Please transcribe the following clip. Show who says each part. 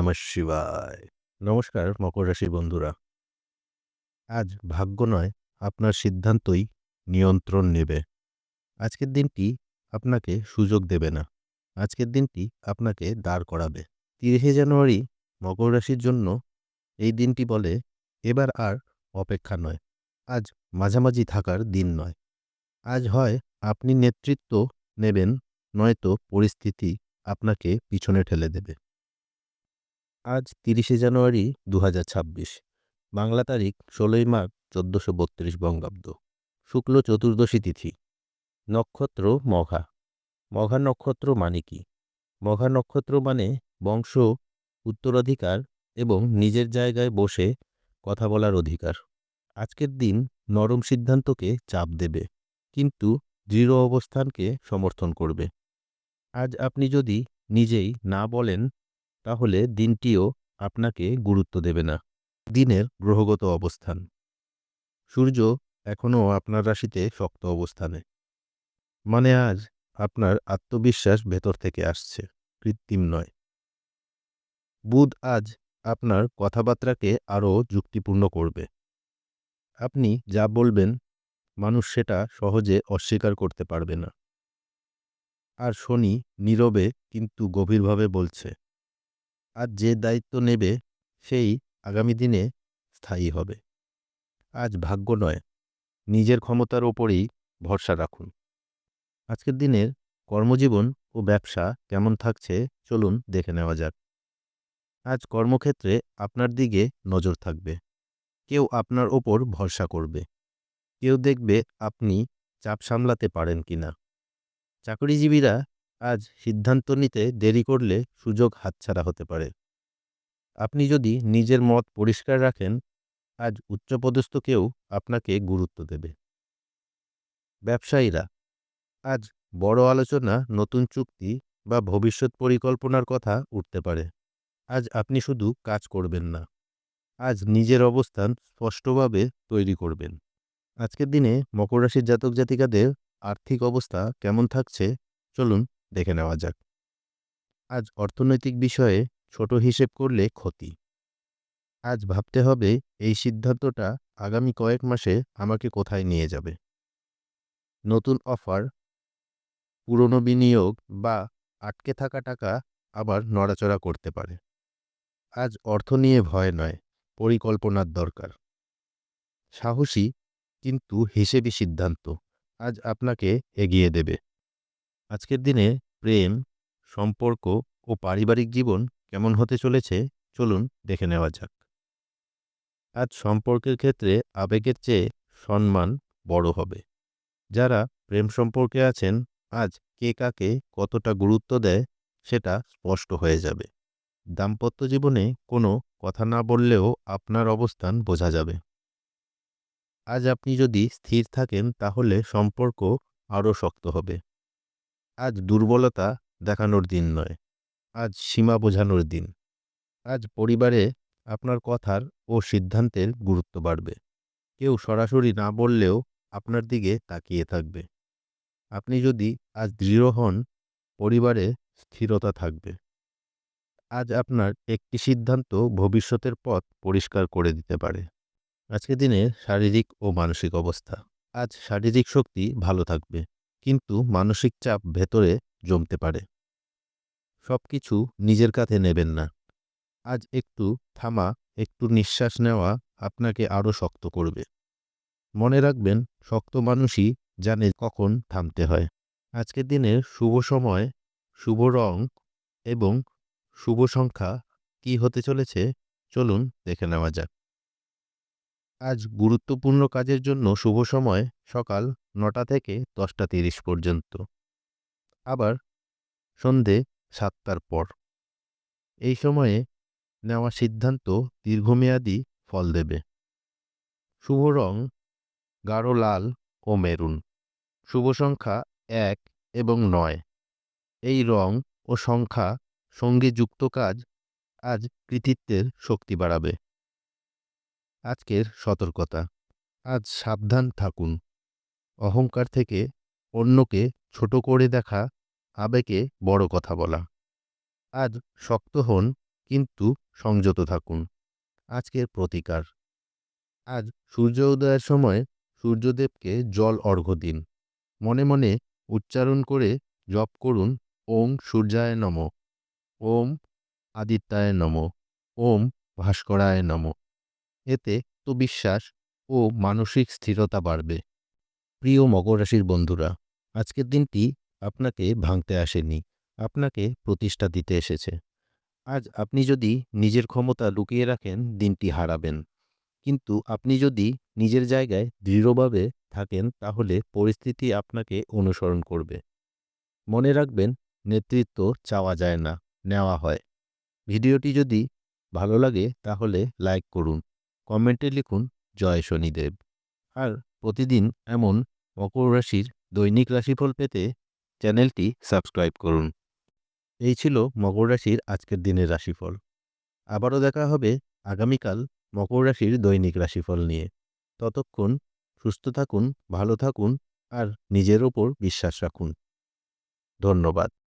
Speaker 1: নমঃ শিবায়। নমস্কার মকর রাশির বন্ধুরা। আজ ভাগ্য নয়, আপনার সিদ্ধান্তই নিয়ন্ত্রণ নেবে। আজকের দিনটি আপনাকে সুযোগ দেবে না। আজকের দিনটি আপনাকে দাঁড় করাবে। 30শে জানুয়ারি মকর রাশির জন্য এই দিনটি বলে, এবার আর অপেক্ষা নয়। আজ মাঝামাঝি থাকার দিন নয়। আজ হয় আপনি নেতৃত্ব নেবেন, নয়তো পরিস্থিতি আপনাকে পিছনে ঠেলে দেবে। আজ 30শে জানুয়ারি 2026, বাংলা তারিখ 16ই মার্চ 1432 বঙ্গাব্দ, শুক্ল চতুর্দশী তিথি, নক্ষত্র মঘা। মঘা নক্ষত্র মানে কি? মঘা নক্ষত্র মানে বংশ, উত্তরাধিকার এবং নিজের জায়গায় বসে কথা বলার অধিকার। আজকের দিন নরম সিদ্ধান্তকে চাপ দেবে, কিন্তু দৃঢ় অবস্থানকে সমর্থন করবে। আজ আপনি যদি নিজেই না বলেন, তাহলে দিনটিও আপনাকে গুরুত্ব দেবে না। দিনের গ্রহগত অবস্থান: সূর্য এখনও আপনার রাশিতে শক্ত অবস্থানে, মানে আজ আপনার আত্মবিশ্বাস ভেতর থেকে আসছে, কৃত্রিম নয়। বুধ আজ আপনার কথাবার্তাকে আরও যুক্তিপূর্ণ করবে। আপনি যা বলবেন, মানুষ সেটা সহজে অস্বীকার করতে পারবে না। আর শনি নীরবে কিন্তু গভীরভাবে বলছে, আজ যে দায়িত্ব নেবে সেই আগামী দিনে স্থায়ী হবে। আজ ভাগ্য নয়, নিজের ক্ষমতার ওপরেই ভরসা রাখুন। আজকের দিনের কর্মজীবন ও ব্যবসা কেমন থাকছে, চলুন দেখে নেওয়া যাক। আজ কর্মক্ষেত্রে আপনার দিকে নজর থাকবে। কেউ আপনার ওপর ভরসা করবে। কেউ দেখবে আপনি চাপ সামলাতে পারেন কিনা। চাকরিজীবীরা আজ সিদ্ধান্ত নিতে দেরি করলে সুযোগ হাতছাড়া হতে পারে। আপনি যদি নিজের মত পরিষ্কার রাখেন, আজ উচ্চপদস্থ কেউ আপনাকে গুরুত্ব দেবে। ব্যবসায়ীরা আজ বড় আলোচনা, নতুন চুক্তি বা ভবিষ্যৎ পরিকল্পনার কথা উঠতে পারে। আজ আপনি শুধু কাজ করবেন না, আজ নিজের অবস্থান স্পষ্টভাবে তৈরি করবেন। আজকের দিনে মকর রাশির জাতক জাতিকাদের আর্থিক অবস্থা কেমন থাকছে, চলুন দেখে নেওয়া যাক। আজ অর্থনৈতিক বিষয়ে ছোট হিসেব করলে ক্ষতি। আজ ভাবতে হবে, এই সিদ্ধান্তটা আগামী কয়েক মাসে আমাকে কোথায় নিয়ে যাবে। নতুন অফার, পুরনো বিনিয়োগ বা আটকে থাকা টাকা আবার নড়াচড়া করতে পারে। আজ অর্থ নিয়ে ভয় নয়, পরিকল্পনার দরকার। সাহসী কিন্তু হিসেবি সিদ্ধান্ত আজ আপনাকে এগিয়ে দেবে। আজকের দিনে প্রেম, সম্পর্ক ও পারিবারিক জীবন কেমন হতে চলেছে, চলুন দেখে নেওয়া যাক। আজ সম্পর্কের ক্ষেত্রে আবেগের চেয়ে সম্মান বড় হবে। যারা প্রেম সম্পর্কে আছেন, আজ কে কাকে কতটা গুরুত্ব দেয় সেটা স্পষ্ট হয়ে যাবে। দাম্পত্য জীবনে কোনো কথা না বললেও আপনার অবস্থান বোঝা যাবে। আজ আপনি যদি স্থির থাকেন, তাহলে সম্পর্ক আরও শক্ত হবে। আজ দুর্বলতা দেখানোর দিন নয়, আজ সীমা বোঝানোর দিন। আজ পরিবারে আপনার কথার ও সিদ্ধান্তের গুরুত্ব বাড়বে। কেউ সরাসরি না বললেও আপনার দিকে তাকিয়ে থাকবে। আপনি যদি আজ দৃঢ় হন, পরিবারে স্থিরতা থাকবে। আজ আপনার একটি সিদ্ধান্ত ভবিষ্যতের পথ পরিষ্কার করে দিতে পারে। আজকের দিনে শারীরিক ও মানসিক অবস্থা: আজ শারীরিক শক্তি ভালো থাকবে, কিন্তু মানসিক চাপ ভেতরে জমতে পারে। সবকিছু নিজের কাঁধে নেবেন না। আজ একটু থামা, একটু নিঃশ্বাস নেওয়া আপনাকে আরও শক্ত করবে। মনে রাখবেন, শক্ত মানুষই জানে কখন থামতে হয়। আজকের দিনের শুভ সময়, শুভ রং এবং শুভ সংখ্যা কি হতে চলেছে, চলুন দেখে নেওয়া যাক। আজ গুরুত্বপূর্ণ কাজের জন্য শুভ সময় সকাল 9টা থেকে 10টা 30 পর্যন্ত, আবার সন্ধে 7টার পর। এই সময়ে নেওয়া সিদ্ধান্ত দীর্ঘমেয়াদী ফল দেবে। শুভ রং গাঢ় লাল ও মেরুন। শুভ সংখ্যা 1 এবং 9। এই রং ও সংখ্যা সঙ্গে যুক্ত কাজ আজ কৃতিত্বের শক্তি বাড়াবে। আজকের সতর্কতা: আজ সাবধান থাকুন। অহংকার থেকে, অন্যকে ছোট করে দেখা, আবেগে বড় কথা বলা। আজ শক্ত হন, কিন্তু সংযত থাকুন। আজকের প্রতিকার: আজ সূর্য উদয়ের সময় সূর্যদেবকে জল অর্ঘ্য দিন। মনে মনে উচ্চারণ করে জপ করুন, ওম সূর্যায় নমঃ, ওম আদিত্যায় নমঃ, ওম ভাস্করায় নমঃ। এতে আত্মবিশ্বাস ও মানসিক স্থিরতা বাড়বে। প্রিয় মকর রাশির বন্ধুরা, আজকের দিনটি আপনাকে ভাঙতে আসেনি, আপনাকে প্রতিষ্ঠা দিতে এসেছে। আজ আপনি যদি নিজের ক্ষমতা লুকিয়ে রাখেন, দিনটি হারাবেন। কিন্তু আপনি যদি নিজের জায়গায় দৃঢ়ভাবে থাকেন, তাহলে পরিস্থিতি আপনাকে অনুসরণ করবে। মনে রাখবেন, নেতৃত্ব চাওয়া যায় না, নেওয়া হয়। ভিডিওটি যদি ভালো লাগে তাহলে লাইক করুন, কমেন্টে লিখুন জয় শনিদেব। আর প্রতিদিন এমন মকর রাশির দৈনিক রাশিফল পেতে চ্যানেলটি সাবস্ক্রাইব করুন। এই ছিল মকর রাশির আজকের দিনের রাশিফল। আবারও দেখা হবে আগামীকাল মকর রাশির দৈনিক রাশিফল নিয়ে। ততক্ষণ সুস্থ থাকুন, ভালো থাকুন আর নিজের ওপর বিশ্বাস রাখুন। ধন্যবাদ।